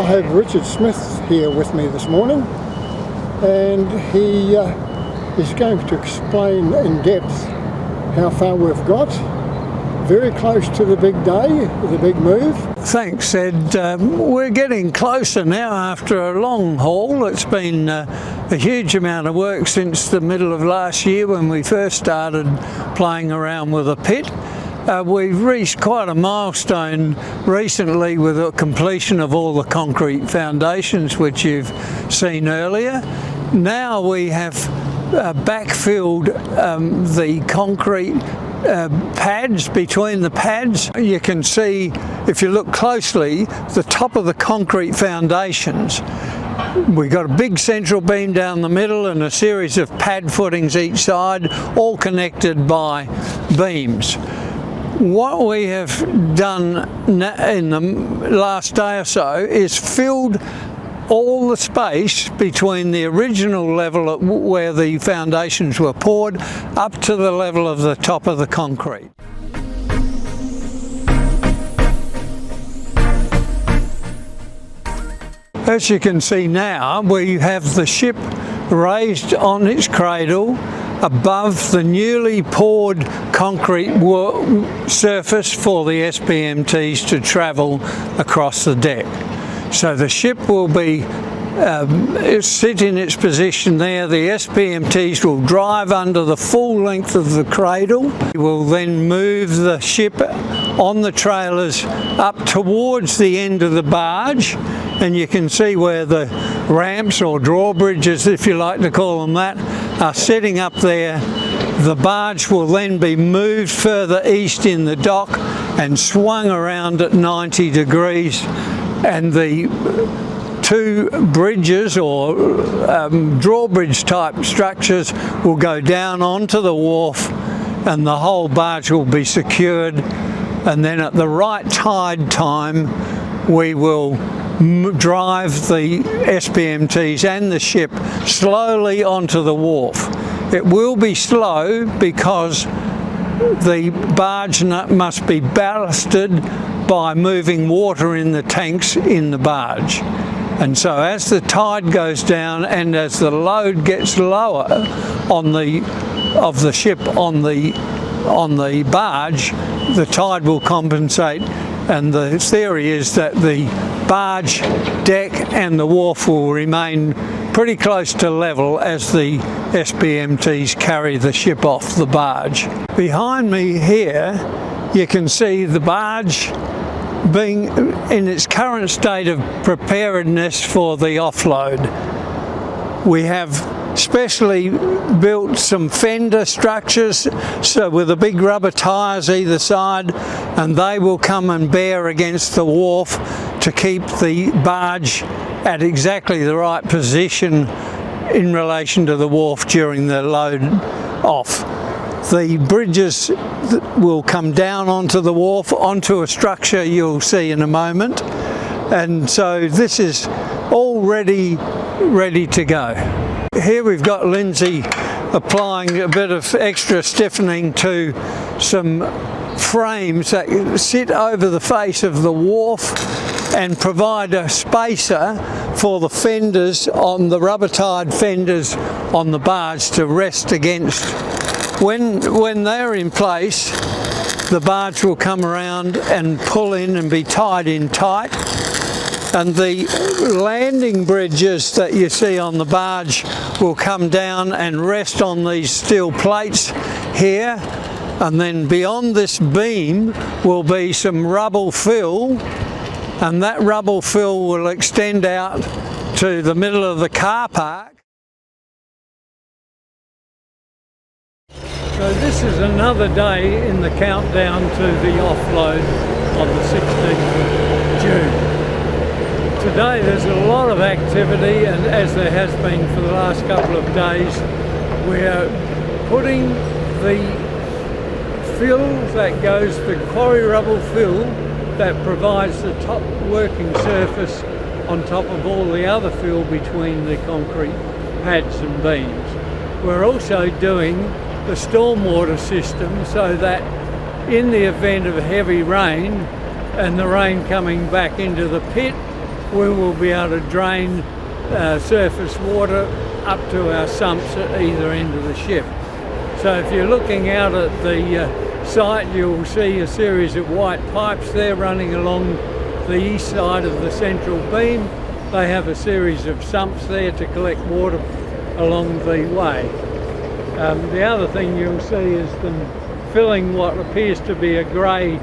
have Richard Smith here with me this morning, and he is going to explain in depth how far we've got. Very close to the big day, the big move. Thanks, Ed. We're getting closer now after a long haul. It's been a huge amount of work since the middle of last year when we first started playing around with a pit. We've reached quite a milestone recently with the completion of all the concrete foundations which you've seen earlier. Now we have backfilled the concrete pads. Between the pads you can see, if you look closely, the top of the concrete foundations. We've got a big central beam down the middle and a series of pad footings each side, all connected by beams. What we have done in the last day or so is filled all the space between the original level at where the foundations were poured up to the level of the top of the concrete. As you can see now, we have the ship raised on its cradle above the newly poured concrete surface for the SPMTs to travel across the deck. So the ship will be sit in its position there. The SPMTs will drive under the full length of the cradle. We will then move the ship on the trailers up towards the end of the barge, and you can see where the ramps or drawbridges, if you like to call them that, are setting up there. The barge will then be moved further east in the dock and swung around at 90 degrees, and the two bridges or drawbridge type structures will go down onto the wharf, and the whole barge will be secured. And then at the right tide time we will drive the SPMTs and the ship slowly onto the wharf. It will be slow because the barge must be ballasted by moving water in the tanks in the barge. And so as the tide goes down and as the load gets lower of the ship on the barge, the tide will compensate, and the theory is that the barge deck and the wharf will remain pretty close to level as the SPMTs carry the ship off the barge. Behind me here you can see the barge being in its current state of preparedness for the offload. We have specially built some fender structures, so with the big rubber tyres either side, and they will come and bear against the wharf to keep the barge at exactly the right position in relation to the wharf during the load off. The bridges will come down onto the wharf, onto a structure you'll see in a moment, and so this is all ready to go. Here we've got Lindsay applying a bit of extra stiffening to some frames that sit over the face of the wharf and provide a spacer for the fenders on the rubber-tied fenders on the barge to rest against. When they're in place, the barge will come around and pull in and be tied in tight, and the landing bridges that you see on the barge will come down and rest on these steel plates here, and then beyond this beam will be some rubble fill, and that rubble fill will extend out to the middle of the car park. So this is another day in the countdown to the offload on the 16th of June. Today there's a lot of activity, and as there has been for the last couple of days, we're putting the fill that goes, the quarry rubble fill that provides the top working surface on top of all the other fill between the concrete pads and beams. We're also doing the stormwater system so that in the event of heavy rain and the rain coming back into the pit, we will be able to drain surface water up to our sumps at either end of the ship. So if you're looking out at the site, you'll see a series of white pipes there running along the east side of the central beam. They have a series of sumps there to collect water along the way. The other thing you'll see is them filling what appears to be a grey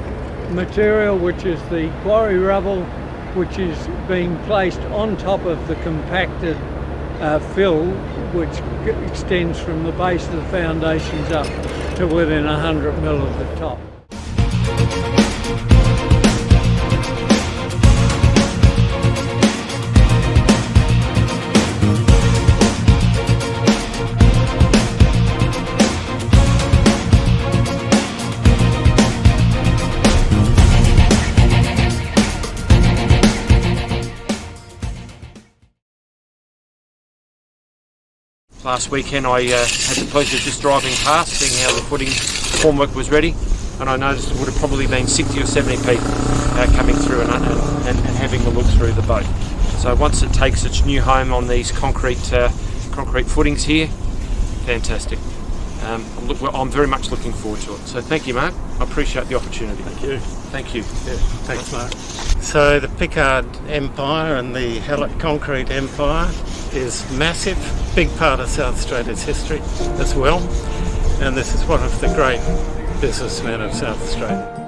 material, which is the quarry rubble, which is being placed on top of the compacted fill, which extends from the base of the foundations up to within 100 mil of the top. Last weekend I had the pleasure of just driving past, seeing how the footing formwork was ready, and I noticed it would have probably been 60 or 70 people coming through and having a look through the boat. So once it takes its new home on these concrete footings here, fantastic. I'm very much looking forward to it. So thank you, Mark. I appreciate the opportunity. Thank you. Thank you. Yeah, thanks, Mark. So the Pickard Empire and the Hallett Concrete Empire is massive, big part of South Australia's history as well. And this is one of the great businessmen of South Australia.